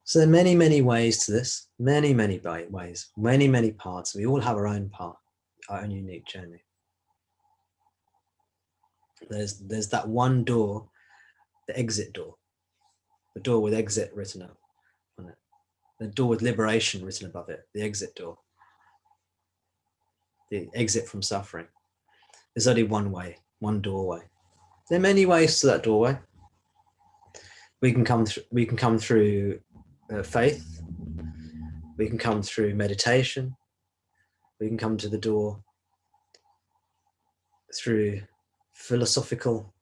So there are many, many ways to this, many, many ways, many, many paths. We all have our own path, our own unique journey. There's that one door, the exit door, the door with exit written up on it, the door with liberation written above it, the exit door, the exit from suffering. There's only one way, one doorway. There are many ways to that doorway. We can come through faith. We can come through meditation. We can come to the door through philosophical,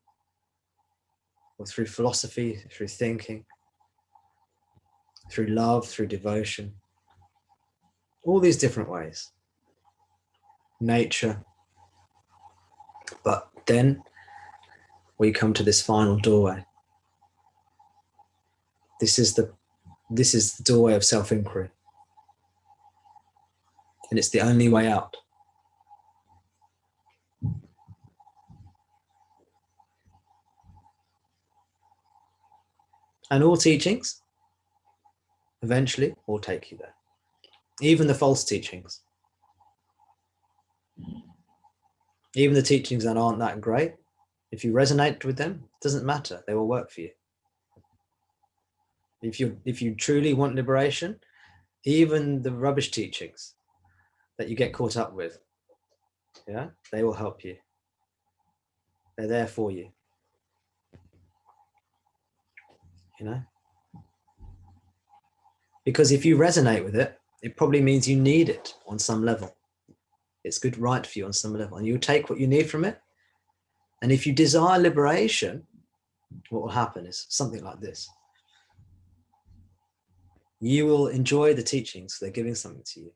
or through philosophy, through thinking, through love, through devotion. All these different ways. Nature. But then we come to this final doorway. This is the doorway of self-inquiry. And it's the only way out. And all teachings eventually will take you there. Even the false teachings. Even the teachings that aren't that great, if you resonate with them, it doesn't matter, they will work for you. If you truly want liberation, even the rubbish teachings that you get caught up with, yeah, they will help you. They're there for you. You know? Because if you resonate with it, it probably means you need it on some level. It's good right for you on some level, and you take what you need from it. And if you desire liberation, what will happen is something like this. You will enjoy the teachings, they're giving something to you.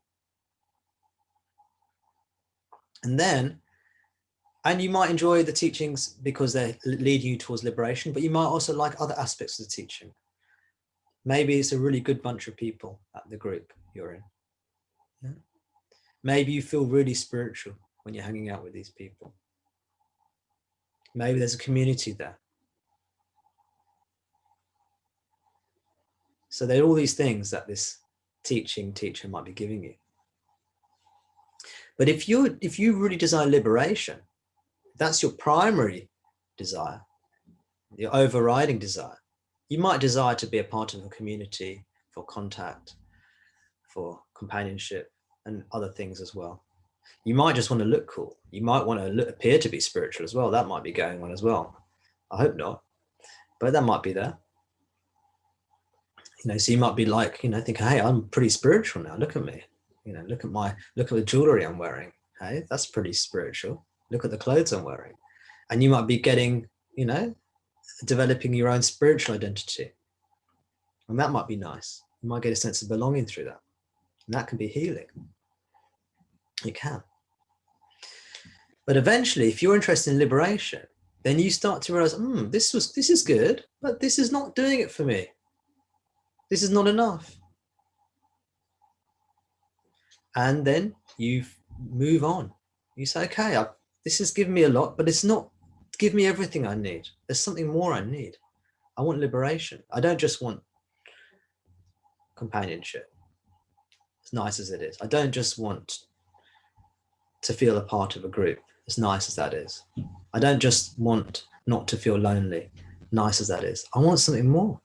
And you might enjoy the teachings because they're leading you towards liberation, but you might also like other aspects of the teaching. Maybe it's a really good bunch of people at the group you're in. Yeah? Maybe you feel really spiritual when you're hanging out with these people. Maybe there's a community there. So there are all these things that this teacher might be giving you. But if you really desire liberation, that's your primary desire, your overriding desire. You might desire to be a part of a community for contact, for companionship, and other things as well. You might just want to look cool. You might want to appear to be spiritual as well. That might be going on as well. I hope not, but that might be there. You know, so you might be like, you know, think, hey, I'm pretty spiritual now. Look at me. You know, look at the jewelry I'm wearing. Hey, that's pretty spiritual. Look at the clothes I'm wearing. And you might be getting, you know, developing your own spiritual identity. And that might be nice. You might get a sense of belonging through that. And that can be healing. It can. But eventually, if you're interested in liberation, then you start to realize, this is good, but this is not doing it for me. This is not enough. And then you move on. You say, okay, this has given me a lot, but it's not give me everything I need. There's something more I need. I want liberation. I don't just want companionship, as nice as it is. I don't just want to feel a part of a group, as nice as that is. I don't just want not to feel lonely, nice as that is. I want something more.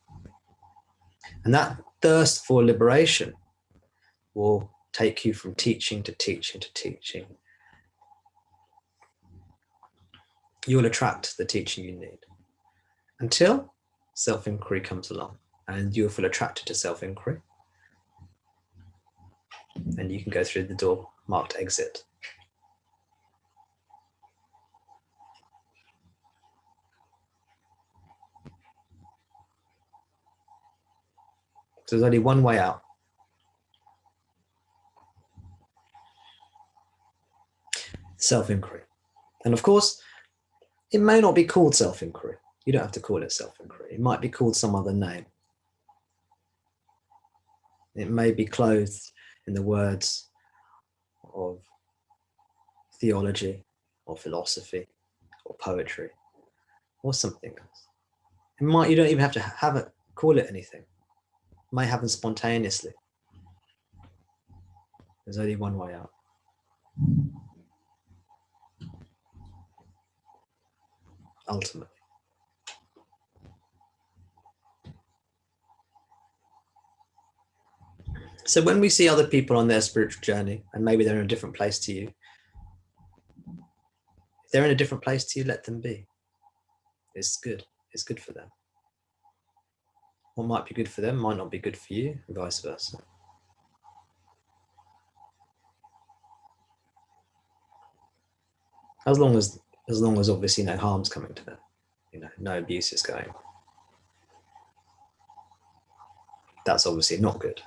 And that thirst for liberation will take you from teaching to teaching to teaching. You will attract the teaching you need until self-inquiry comes along, and you'll feel attracted to self-inquiry. And you can go through the door marked exit. So there's only one way out. Self-inquiry. And of course, it may not be called self-inquiry. You don't have to call it self-inquiry. It might be called some other name. It may be clothed in the words of theology or philosophy or poetry or something else. You don't even have to call it anything. may happen spontaneously. There's only one way out. Ultimately. So when we see other people on their spiritual journey, and maybe they're in a different place to you, if they're in a different place to you, let them be. It's good. It's good for them. What might be good for them might not be good for you, and vice versa. As long as obviously no harm's coming to them, no abuse is going. That's obviously not good.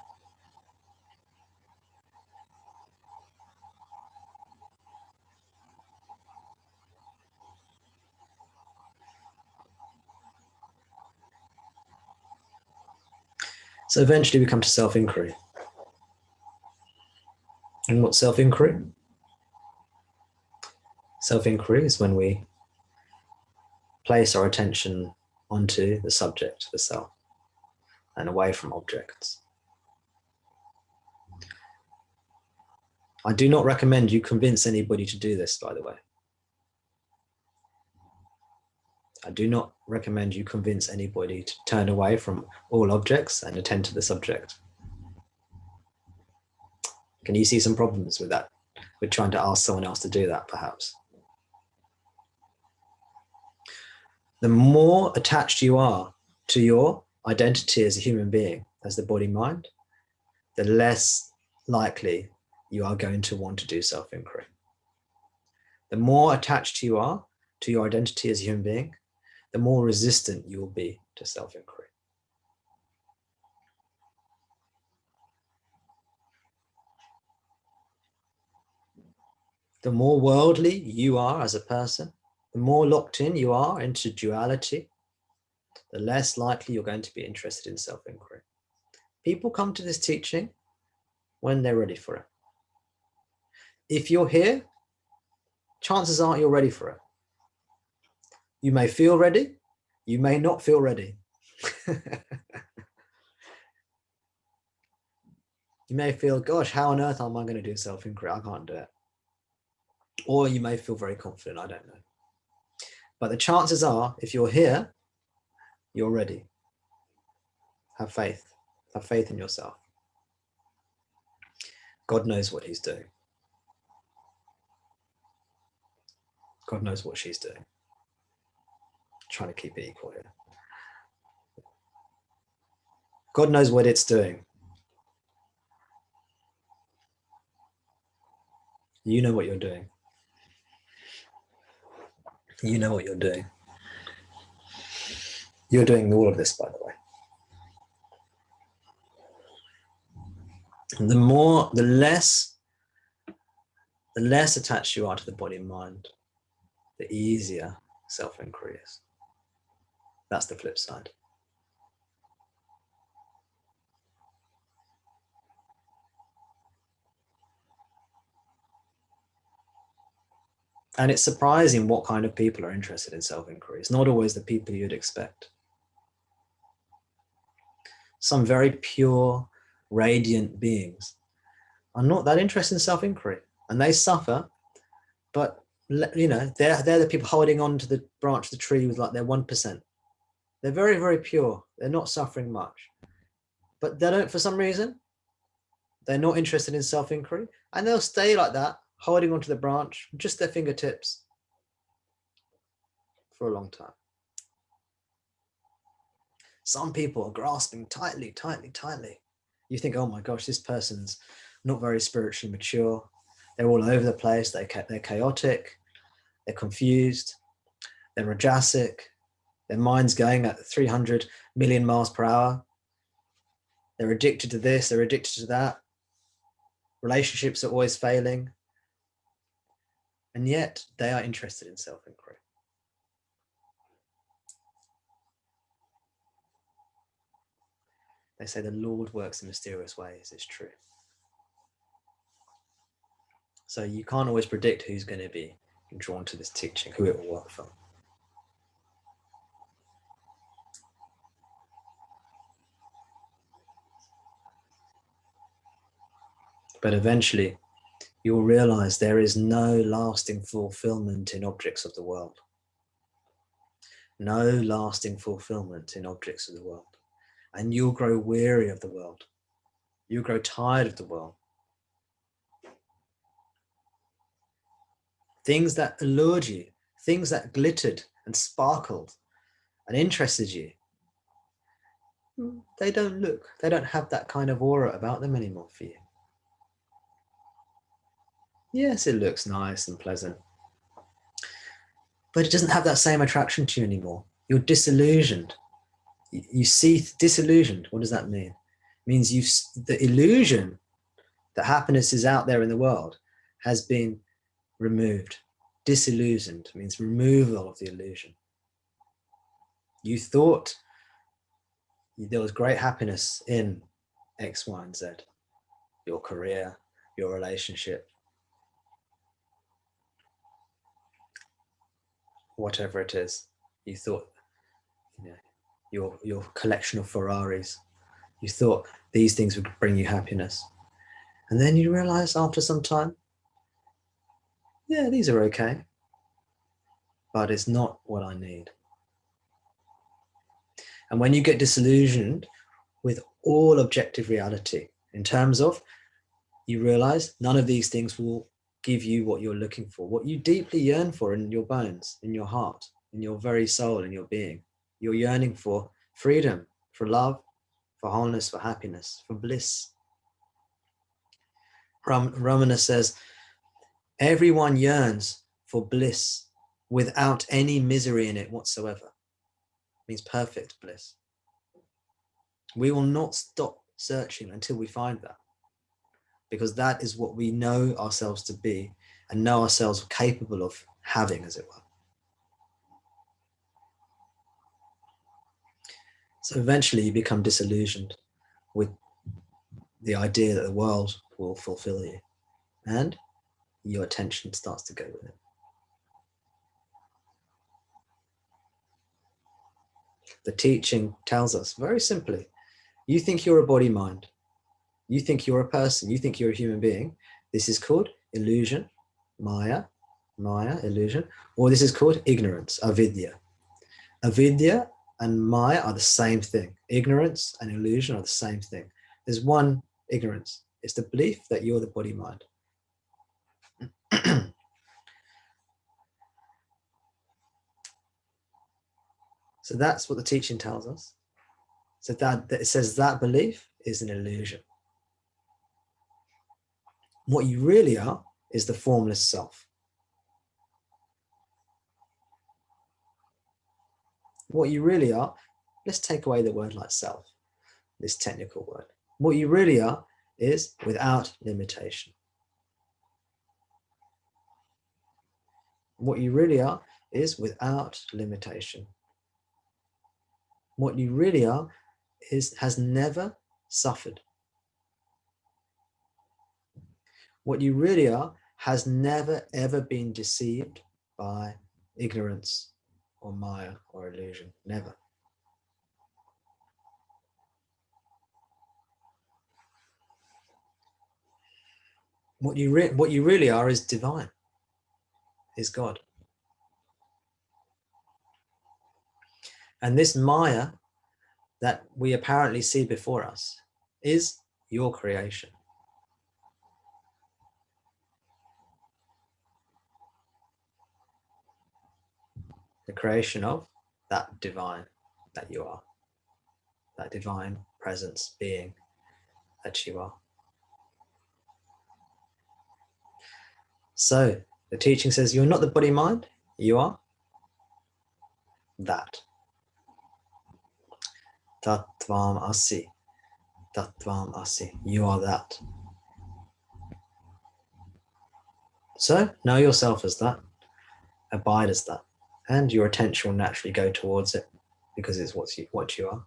So eventually we come to self-inquiry. And what's self-inquiry? Self-inquiry is when we place our attention onto the subject, the self, and away from objects. I do not recommend you convince anybody to do this, by the way. I do not recommend you convince anybody to turn away from all objects and attend to the subject. Can you see some problems with that? With trying to ask someone else to do that, perhaps? The more attached you are to your identity as a human being, as the body-mind, the less likely you are going to want to do self-inquiry. The more attached you are to your identity as a human being, the more resistant you will be to self-inquiry. The more worldly you are as a person, the more locked in you are into duality, the less likely you're going to be interested in self-inquiry. People come to this teaching when they're ready for it. If you're here, chances are you're ready for it. You may feel ready, you may not feel ready. You may feel, gosh, how on earth am I going to do self-inquiry? I can't do it. Or you may feel very confident, I don't know. But the chances are, if you're here, you're ready. Have faith. Have faith in yourself. God knows what he's doing. God knows what she's doing. Trying to keep it equal here. God knows what it's doing. You know what you're doing. You know what you're doing. You're doing all of this, by the way. And the less attached you are to the body and mind, the easier self-inquiry is. That's the flip side. And it's surprising what kind of people are interested in self-inquiry. It's not always the people you'd expect. Some very pure, radiant beings are not that interested in self-inquiry, and they suffer, but they're the people holding on to the branch of the tree with like their 1%. They're very, very pure. They're not suffering much, but they don't, for some reason, they're not interested in self-inquiry, and they'll stay like that, holding onto the branch, just their fingertips, for a long time. Some people are grasping tightly, tightly, tightly. You think, oh my gosh, this person's not very spiritually mature. They're all over the place. They're chaotic. They're confused. They're rajasic. Their mind's going at 300 million miles per hour. They're addicted to this. They're addicted to that. Relationships are always failing. And yet they are interested in self-inquiry. They say the Lord works in mysterious ways. It's true. So you can't always predict who's going to be drawn to this teaching, who it will work for. But eventually, you'll realize there is no lasting fulfillment in objects of the world. No lasting fulfillment in objects of the world. And you'll grow weary of the world. You'll grow tired of the world. Things that allured you, things that glittered and sparkled and interested you, they don't have that kind of aura about them anymore for you. Yes, it looks nice and pleasant, but it doesn't have that same attraction to you anymore. You're disillusioned. You see disillusioned. What does that mean? It means the illusion that happiness is out there in the world has been removed. Disillusioned means removal of the illusion. You thought there was great happiness in X, Y, and Z, your career, your relationship, whatever it is. You thought, your collection of Ferraris, you thought these things would bring you happiness. And then you realize after some time, yeah, these are okay, but it's not what I need. And when you get disillusioned with all objective reality, in terms of, you realize none of these things will give you what you're looking for, what you deeply yearn for in your bones, in your heart, in your very soul, in your being. You're yearning for freedom, for love, for wholeness, for happiness, for bliss. Ramana says, everyone yearns for bliss without any misery in it whatsoever. It means perfect bliss. We will not stop searching until we find that, because that is what we know ourselves to be and know ourselves capable of having, as it were. So eventually you become disillusioned with the idea that the world will fulfill you, and your attention starts to go with it. The teaching tells us very simply, you think you're a body mind, you think you're a person, you think you're a human being. This is called illusion, Maya, illusion, or this is called ignorance, avidya. Avidya and Maya are the same thing. Ignorance and illusion are the same thing. There's one ignorance. It's the belief that you're the body mind. So that's what the teaching tells us. So that it says that belief is an illusion. What you really are is the formless self. What you really are, let's take away the word like self, this technical word. What you really are is without limitation. What you really are is without limitation. What you really are has never suffered. What you really are has never ever been deceived by ignorance or Maya or illusion. Never. What you really are is divine, is God. And this Maya that we apparently see before us is your creation. The creation of that divine that you are, that divine presence, being that you are. So the teaching says you're not the body mind, you are that. Tattvam asi. Tattvam asi. You are that. So know yourself as that, abide as that, and your attention will naturally go towards it because it's what you are,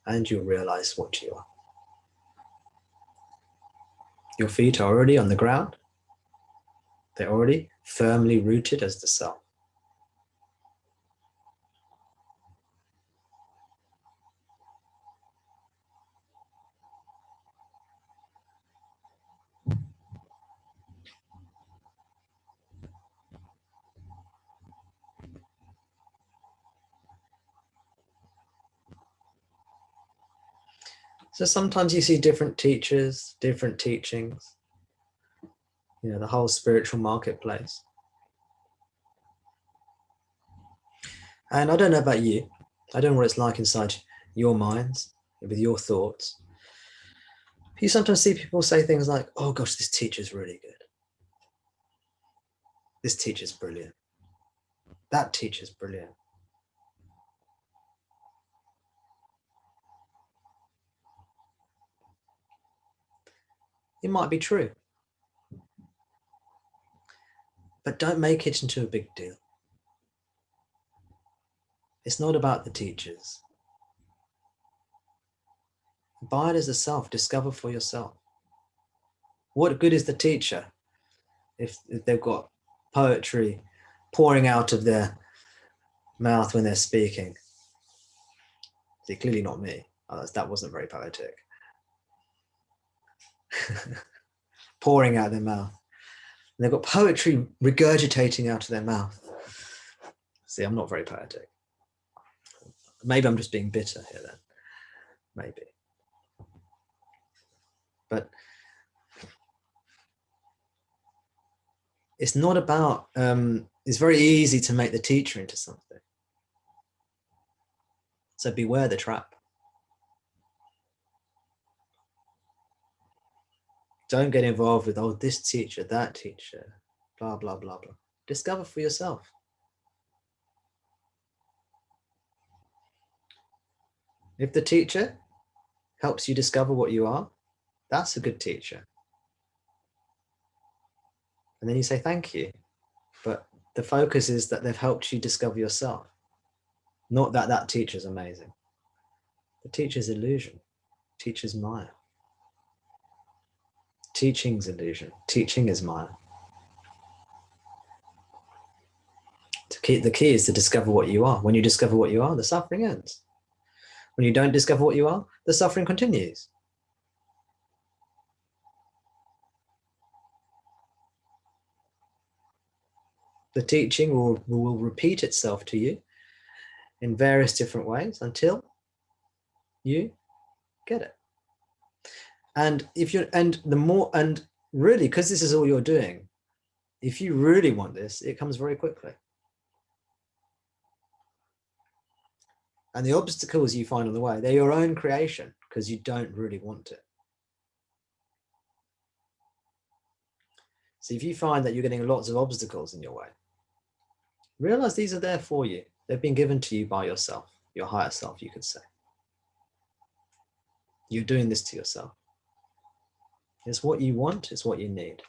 and you'll realize what you are. Your feet are already on the ground. They're already firmly rooted as the self. So sometimes you see different teachers, different teachings, the whole spiritual marketplace. And I don't know about you. I don't know what it's like inside your minds, with your thoughts. You sometimes see people say things like, oh gosh, this teacher's really good. This teacher's brilliant. That teacher's brilliant. It might be true, but don't make it into a big deal. It's not about the teachers. Abide as a self, discover for yourself. What good is the teacher if they've got poetry pouring out of their mouth when they're speaking? See, clearly not me. That wasn't very poetic. Pouring out of their mouth. And they've got poetry regurgitating out of their mouth. See, I'm not very poetic. Maybe I'm just being bitter here then. Maybe. But it's not about, it's very easy to make the teacher into something. So beware the trap. Don't get involved with, oh, this teacher, that teacher, blah, blah, blah, blah. Discover for yourself. If the teacher helps you discover what you are, that's a good teacher. And then you say, thank you. But the focus is that they've helped you discover yourself. Not that that teacher's amazing. The teacher's illusion. Teacher's Maya. Teaching's illusion. Teaching is Maya. The key is to discover what you are. When you discover what you are, the suffering ends. When you don't discover what you are, the suffering continues. The teaching will repeat itself to you in various different ways until you get it. And really, because this is all you're doing, if you really want this, it comes very quickly. And the obstacles you find on the way, they're your own creation because you don't really want it. So if you find that you're getting lots of obstacles in your way, realize these are there for you. They've been given to you by yourself, your higher self, you could say. You're doing this to yourself. It's what you want, it's what you need.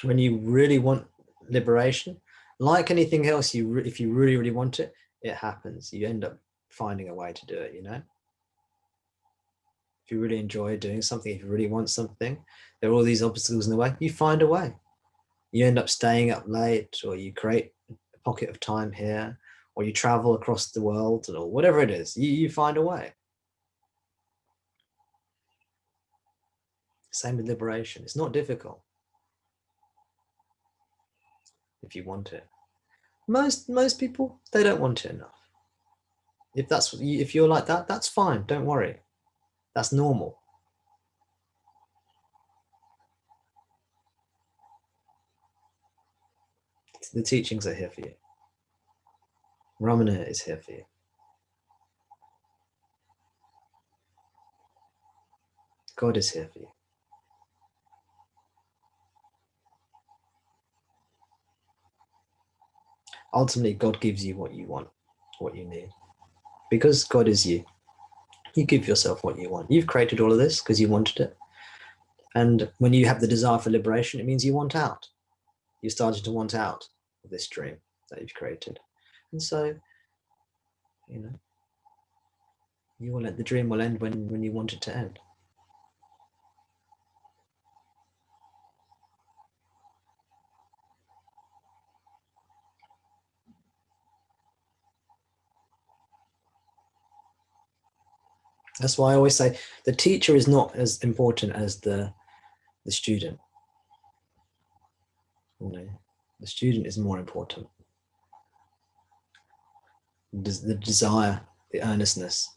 When you really want liberation, like anything else, if you really, really want it, it happens. You end up finding a way to do it, If you really enjoy doing something, if you really want something, there are all these obstacles in the way, you find a way. You end up staying up late, or you create a pocket of time here, or you travel across the world, or whatever it is, you find a way. Same with liberation. It's not difficult if you want it. Most people, they don't want it enough. If you're like that, that's fine. Don't worry. That's normal. The teachings are here for you. Ramana is here for you. God is here for you. Ultimately, God gives you what you want, what you need. Because God is you, you give yourself what you want. You've created all of this because you wanted it. And when you have the desire for liberation, it means you want out. You started to want out of this dream that you've created. And so, the dream will end when you want it to end. That's why I always say the teacher is not as important as the student. You know, the student is more important. The desire, the earnestness.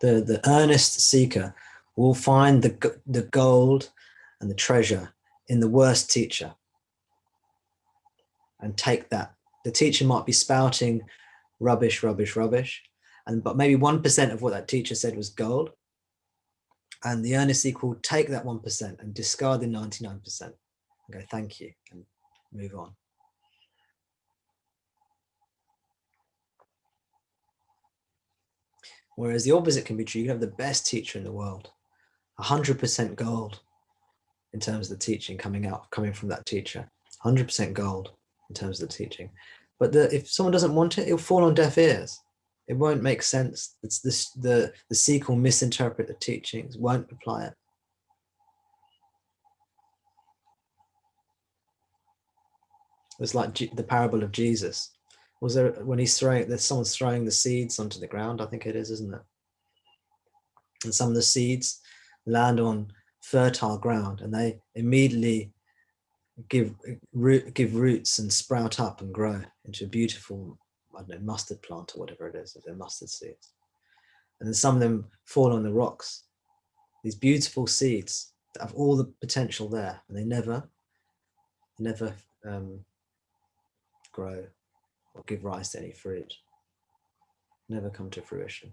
The earnest seeker will find the gold and the treasure in the worst teacher and take that. The teacher might be spouting rubbish, rubbish, rubbish, but maybe 1% of what that teacher said was gold. And the earnest seeker will take that 1% and discard the 99% and go, thank you, and move on. Whereas the opposite can be true. You can have the best teacher in the world, 100% gold in terms of the teaching coming from that teacher, 100% gold in terms of the teaching. But if someone doesn't want it, it'll fall on deaf ears. It won't make sense. It's the seeker will misinterpret the teachings, won't apply it. It's like the parable of Jesus. Was there when he's someone's throwing the seeds onto the ground? I think it is, isn't it? And some of the seeds land on fertile ground, and they immediately give roots and sprout up and grow into a beautiful, I don't know, mustard plant or whatever it is, if they're mustard seeds. And then some of them fall on the rocks. These beautiful seeds that have all the potential there, and they never grow or give rise to any fruit. Never come to fruition.